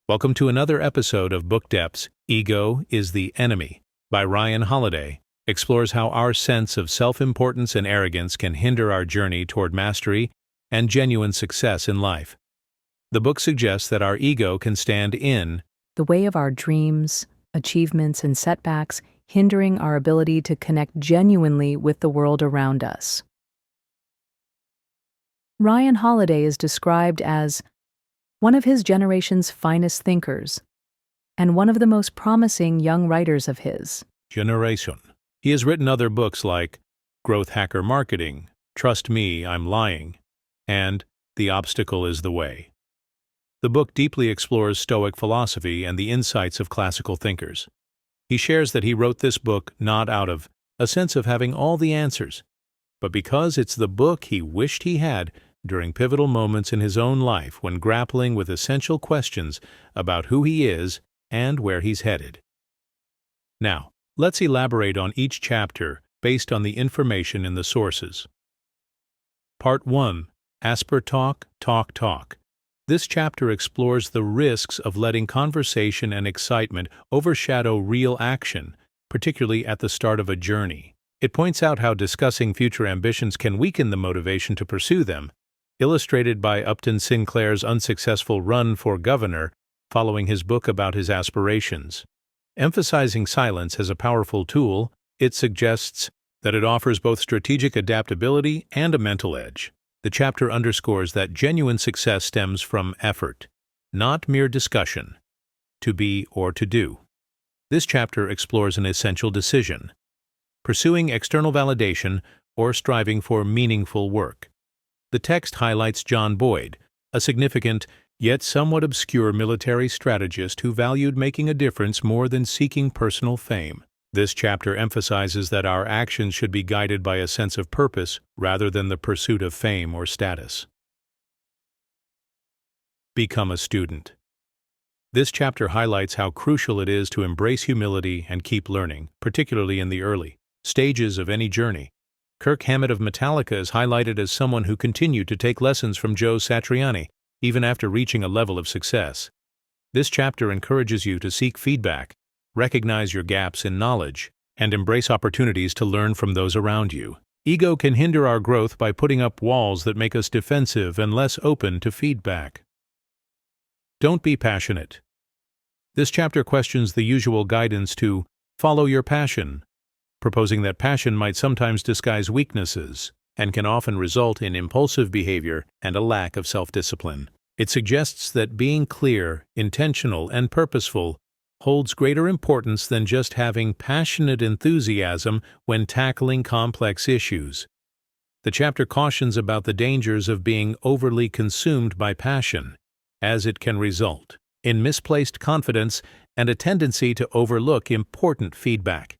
Welcome to another episode of Book Depth's Ego is the Enemy by Ryan Holiday. Explores how our sense of self-importance and arrogance can hinder our journey toward mastery and genuine success in life. The book suggests that our ego can stand in the way of our dreams, achievements, and setbacks, hindering our ability to connect genuinely with the world around us. Ryan Holiday is described as one of his generation's finest thinkers, and one of the most promising young writers of his generation. He has written other books like Growth Hacker Marketing, Trust Me, I'm Lying, and The Obstacle is the Way. The book deeply explores Stoic philosophy and the insights of classical thinkers. He shares that he wrote this book not out of a sense of having all the answers, but because it's the book he wished he had during pivotal moments in his own life when grappling with essential questions about who he is and where he's headed. Now, let's elaborate on each chapter based on the information in the sources. Part 1. Asper Talk, Talk, Talk. This chapter explores the risks of letting conversation and excitement overshadow real action, particularly at the start of a journey. It points out how discussing future ambitions can weaken the motivation to pursue them, illustrated by Upton Sinclair's unsuccessful run for governor following his book about his aspirations. Emphasizing silence as a powerful tool, it suggests that it offers both strategic adaptability and a mental edge. The chapter underscores that genuine success stems from effort, not mere discussion, to be or to do. This chapter explores an essential decision: pursuing external validation or striving for meaningful work. The text highlights John Boyd, a significant yet somewhat obscure military strategist who valued making a difference more than seeking personal fame. This chapter emphasizes that our actions should be guided by a sense of purpose rather than the pursuit of fame or status. Become a student. This chapter highlights how crucial it is to embrace humility and keep learning, particularly in the early stages of any journey. Kirk Hammett of Metallica is highlighted as someone who continued to take lessons from Joe Satriani, even after reaching a level of success. This chapter encourages you to seek feedback, recognize your gaps in knowledge, and embrace opportunities to learn from those around you. Ego can hinder our growth by putting up walls that make us defensive and less open to feedback. Don't be passionate. This chapter questions the usual guidance to follow your passion, proposing that passion might sometimes disguise weaknesses and can often result in impulsive behavior and a lack of self-discipline. It suggests that being clear, intentional, and purposeful holds greater importance than just having passionate enthusiasm when tackling complex issues. The chapter cautions about the dangers of being overly consumed by passion, as it can result in misplaced confidence and a tendency to overlook important feedback.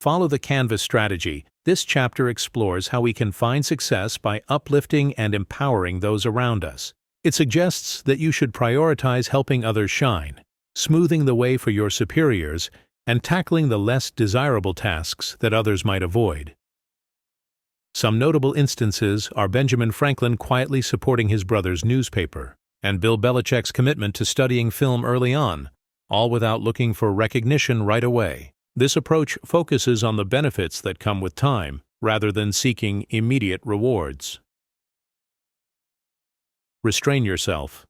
Follow the Canvas strategy. This chapter explores how we can find success by uplifting and empowering those around us. It suggests that you should prioritize helping others shine, smoothing the way for your superiors, and tackling the less desirable tasks that others might avoid. Some notable instances are Benjamin Franklin quietly supporting his brother's newspaper, and Bill Belichick's commitment to studying film early on, all without looking for recognition right away. This approach focuses on the benefits that come with time, rather than seeking immediate rewards. Restrain yourself.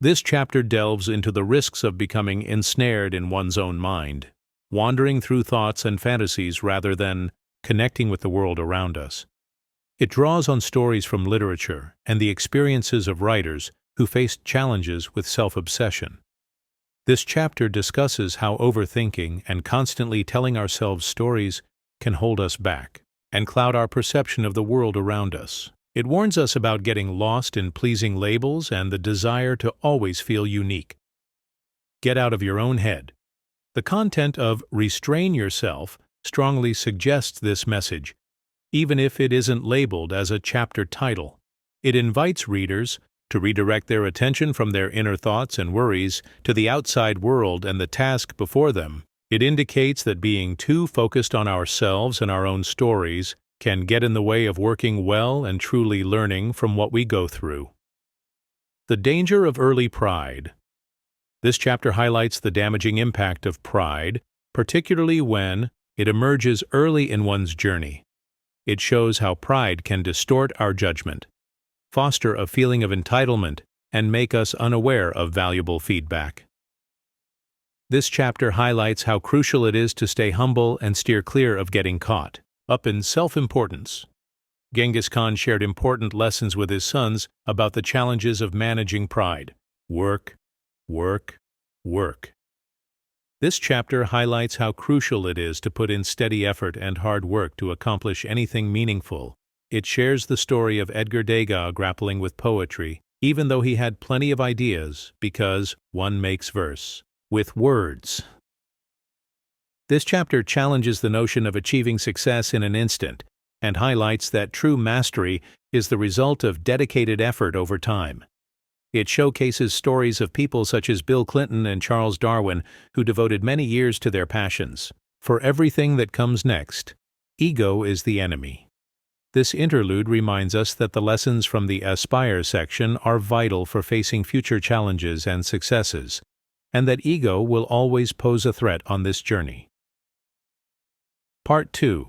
This chapter delves into the risks of becoming ensnared in one's own mind, wandering through thoughts and fantasies rather than connecting with the world around us. It draws on stories from literature and the experiences of writers who faced challenges with self-obsession. This chapter discusses how overthinking and constantly telling ourselves stories can hold us back and cloud our perception of the world around us. It warns us about getting lost in pleasing labels and the desire to always feel unique. Get out of your own head. The content of Restrain Yourself strongly suggests this message, even if it isn't labeled as a chapter title. It invites readers to redirect their attention from their inner thoughts and worries to the outside world and the task before them. It indicates that being too focused on ourselves and our own stories can get in the way of working well and truly learning from what we go through. The danger of early pride. This chapter highlights the damaging impact of pride, particularly when it emerges early in one's journey. It shows how pride can distort our judgment, foster a feeling of entitlement, and make us unaware of valuable feedback. This chapter highlights how crucial it is to stay humble and steer clear of getting caught up in self-importance. Genghis Khan shared important lessons with his sons about the challenges of managing pride. Work, work, work. This chapter highlights how crucial it is to put in steady effort and hard work to accomplish anything meaningful. It shares the story of Edgar Degas grappling with poetry, even though he had plenty of ideas, because one makes verse with words. This chapter challenges the notion of achieving success in an instant and highlights that true mastery is the result of dedicated effort over time. It showcases stories of people such as Bill Clinton and Charles Darwin who devoted many years to their passions. For everything that comes next, ego is the enemy. This interlude reminds us that the lessons from the Aspire section are vital for facing future challenges and successes, and that ego will always pose a threat on this journey. Part 2.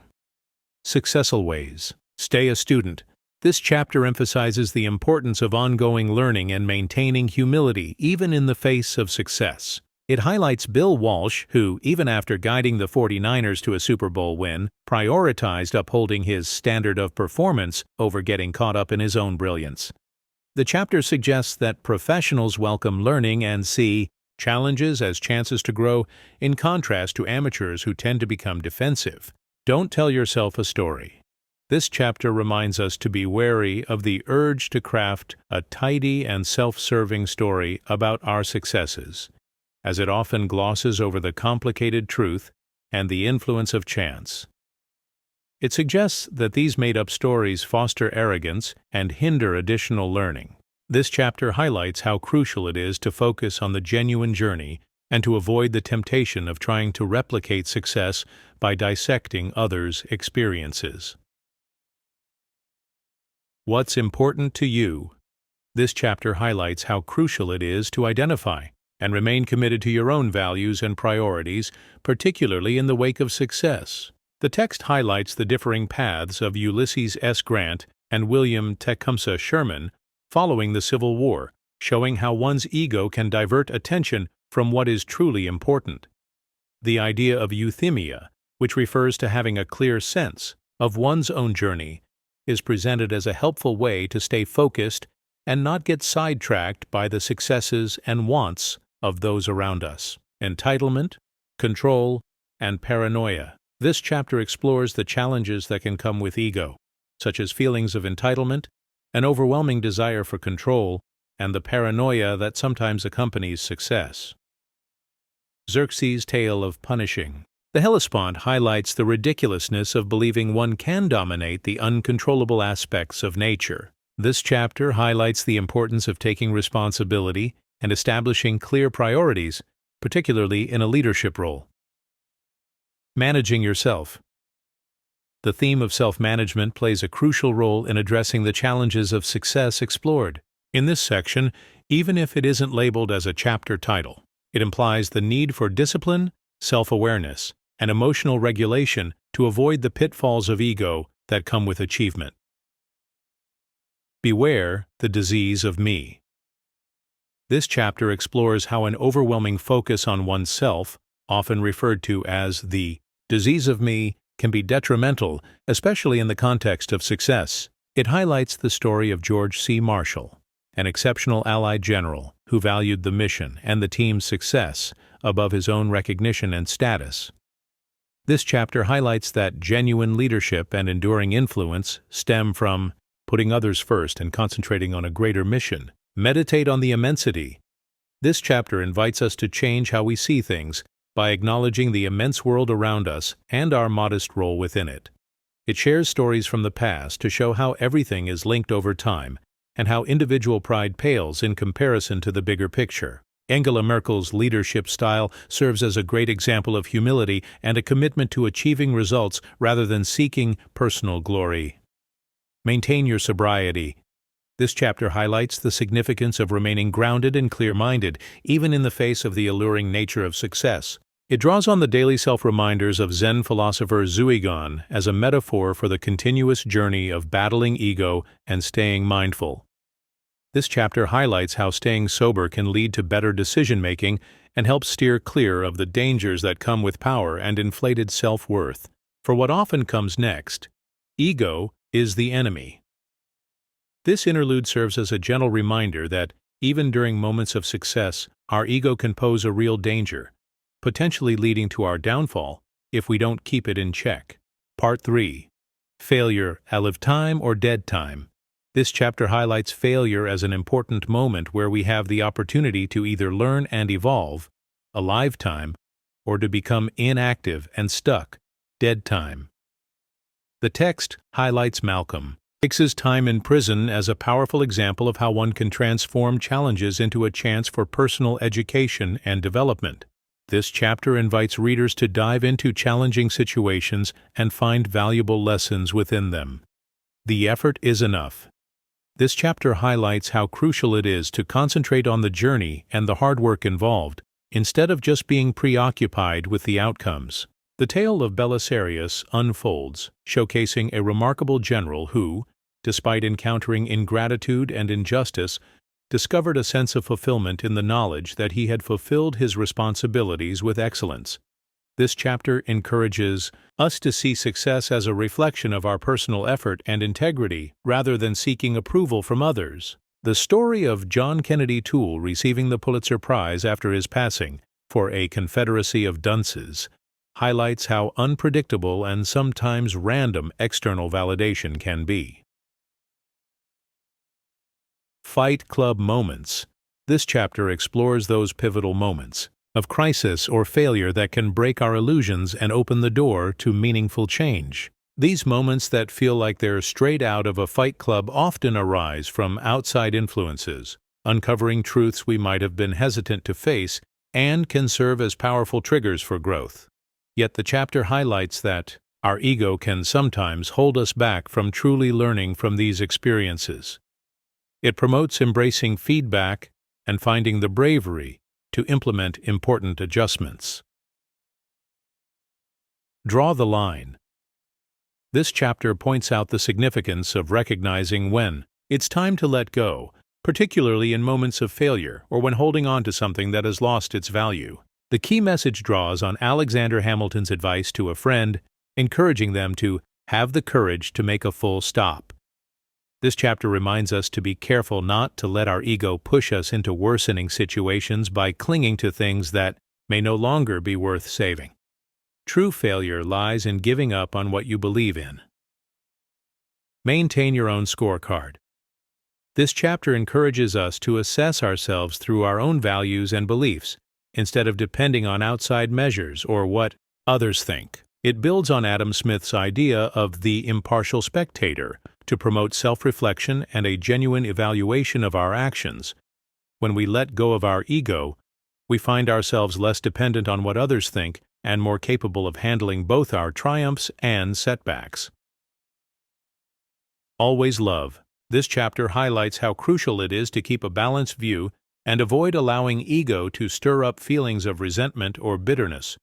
Successful Ways. Stay a student. This chapter emphasizes the importance of ongoing learning and maintaining humility even in the face of success. It highlights Bill Walsh, who, even after guiding the 49ers to a Super Bowl win, prioritized upholding his standard of performance over getting caught up in his own brilliance. The chapter suggests that professionals welcome learning and see challenges as chances to grow, in contrast to amateurs who tend to become defensive. Don't tell yourself a story. This chapter reminds us to be wary of the urge to craft a tidy and self-serving story about our successes, as it often glosses over the complicated truth and the influence of chance. It suggests that these made-up stories foster arrogance and hinder additional learning. This chapter highlights how crucial it is to focus on the genuine journey and to avoid the temptation of trying to replicate success by dissecting others' experiences. What's important to you? This chapter highlights how crucial it is to identify and remain committed to your own values and priorities, particularly in the wake of success. The text highlights the differing paths of Ulysses S. Grant and William Tecumseh Sherman following the Civil War, showing how one's ego can divert attention from what is truly important. The idea of euthymia, which refers to having a clear sense of one's own journey, is presented as a helpful way to stay focused and not get sidetracked by the successes and wants of those around us. Entitlement, control, and paranoia. This chapter explores the challenges that can come with ego, such as feelings of entitlement, an overwhelming desire for control, and the paranoia that sometimes accompanies success. Xerxes' tale of punishing. The Hellespont highlights the ridiculousness of believing one can dominate the uncontrollable aspects of nature. This chapter highlights the importance of taking responsibility and establishing clear priorities, particularly in a leadership role. Managing yourself. The theme of self-management plays a crucial role in addressing the challenges of success explored. In this section, even if it isn't labeled as a chapter title, it implies the need for discipline, self-awareness, and emotional regulation to avoid the pitfalls of ego that come with achievement. Beware the disease of me. This chapter explores how an overwhelming focus on oneself, often referred to as the disease of me, can be detrimental, especially in the context of success. It highlights the story of George C. Marshall, an exceptional Allied general who valued the mission and the team's success above his own recognition and status. This chapter highlights that genuine leadership and enduring influence stem from putting others first and concentrating on a greater mission. Meditate on the immensity. This chapter invites us to change how we see things by acknowledging the immense world around us and our modest role within it. It shares stories from the past to show how everything is linked over time and how individual pride pales in comparison to the bigger picture. Angela Merkel's leadership style serves as a great example of humility and a commitment to achieving results rather than seeking personal glory. Maintain your sobriety. This chapter highlights the significance of remaining grounded and clear-minded, even in the face of the alluring nature of success. It draws on the daily self-reminders of Zen philosopher Zuigan as a metaphor for the continuous journey of battling ego and staying mindful. This chapter highlights how staying sober can lead to better decision-making and helps steer clear of the dangers that come with power and inflated self-worth. For what often comes next, ego is the enemy. This interlude serves as a gentle reminder that, even during moments of success, our ego can pose a real danger, potentially leading to our downfall if we don't keep it in check. Part 3. Failure, alive time or dead time. This chapter highlights failure as an important moment where we have the opportunity to either learn and evolve, alive time, or to become inactive and stuck, dead time. The text highlights Malcolm X's time in prison as a powerful example of how one can transform challenges into a chance for personal education and development. This chapter invites readers to dive into challenging situations and find valuable lessons within them. The effort is enough. This chapter highlights how crucial it is to concentrate on the journey and the hard work involved, instead of just being preoccupied with the outcomes. The tale of Belisarius unfolds, showcasing a remarkable general who, despite encountering ingratitude and injustice, discovered a sense of fulfillment in the knowledge that he had fulfilled his responsibilities with excellence. This chapter encourages us to see success as a reflection of our personal effort and integrity rather than seeking approval from others. The story of John Kennedy Toole receiving the Pulitzer Prize after his passing for A Confederacy of Dunces highlights how unpredictable and sometimes random external validation can be. Fight Club moments. This chapter explores those pivotal moments of crisis or failure that can break our illusions and open the door to meaningful change. These moments that feel like they're straight out of a fight club often arise from outside influences, uncovering truths we might have been hesitant to face, and can serve as powerful triggers for growth. Yet the chapter highlights that our ego can sometimes hold us back from truly learning from these experiences. It promotes embracing feedback and finding the bravery to implement important adjustments. Draw the line. This chapter points out the significance of recognizing when it's time to let go, particularly in moments of failure or when holding on to something that has lost its value. The key message draws on Alexander Hamilton's advice to a friend, encouraging them to have the courage to make a full stop. This chapter reminds us to be careful not to let our ego push us into worsening situations by clinging to things that may no longer be worth saving. True failure lies in giving up on what you believe in. Maintain your own scorecard. This chapter encourages us to assess ourselves through our own values and beliefs, instead of depending on outside measures or what others think. It builds on Adam Smith's idea of the impartial spectator to promote self-reflection and a genuine evaluation of our actions. When we let go of our ego, we find ourselves less dependent on what others think and more capable of handling both our triumphs and setbacks. Always love. This chapter highlights how crucial it is to keep a balanced view and avoid allowing ego to stir up feelings of resentment or bitterness,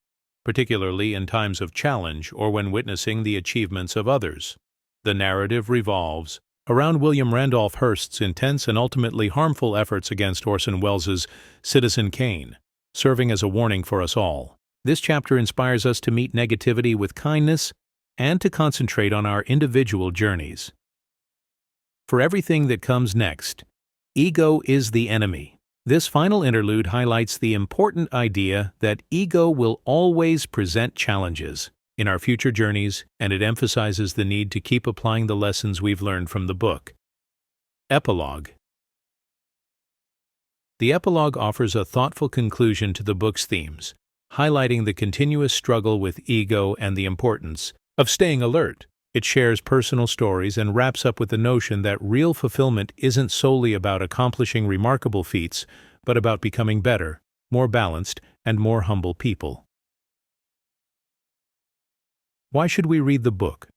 particularly in times of challenge or when witnessing the achievements of others. The narrative revolves around William Randolph Hearst's intense and ultimately harmful efforts against Orson Welles' Citizen Kane, serving as a warning for us all. This chapter inspires us to meet negativity with kindness and to concentrate on our individual journeys. For everything that comes next, ego is the enemy. This final interlude highlights the important idea that ego will always present challenges in our future journeys, and it emphasizes the need to keep applying the lessons we've learned from the book. Epilogue. The epilogue offers a thoughtful conclusion to the book's themes, highlighting the continuous struggle with ego and the importance of staying alert. It shares personal stories and wraps up with the notion that real fulfillment isn't solely about accomplishing remarkable feats, but about becoming better, more balanced, and more humble people. Why should we read the book?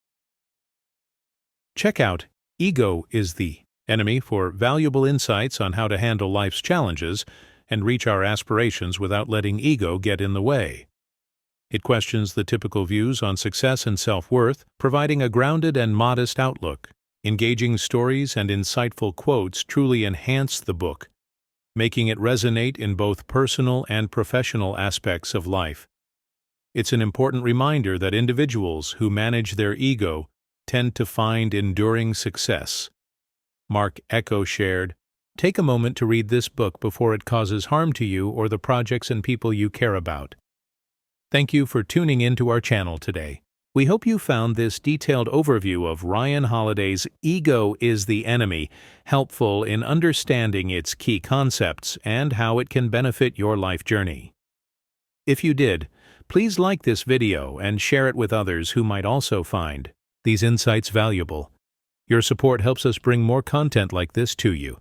Check out Ego is the Enemy for valuable insights on how to handle life's challenges and reach our aspirations without letting ego get in the way. It questions the typical views on success and self-worth, providing a grounded and modest outlook. Engaging stories and insightful quotes truly enhance the book, making it resonate in both personal and professional aspects of life. It's an important reminder that individuals who manage their ego tend to find enduring success. Mark Echo shared, "Take a moment to read this book before it causes harm to you or the projects and people you care about." Thank you for tuning into our channel today. We hope you found this detailed overview of Ryan Holiday's Ego is the Enemy helpful in understanding its key concepts and how it can benefit your life journey. If you did, please like this video and share it with others who might also find these insights valuable. Your support helps us bring more content like this to you.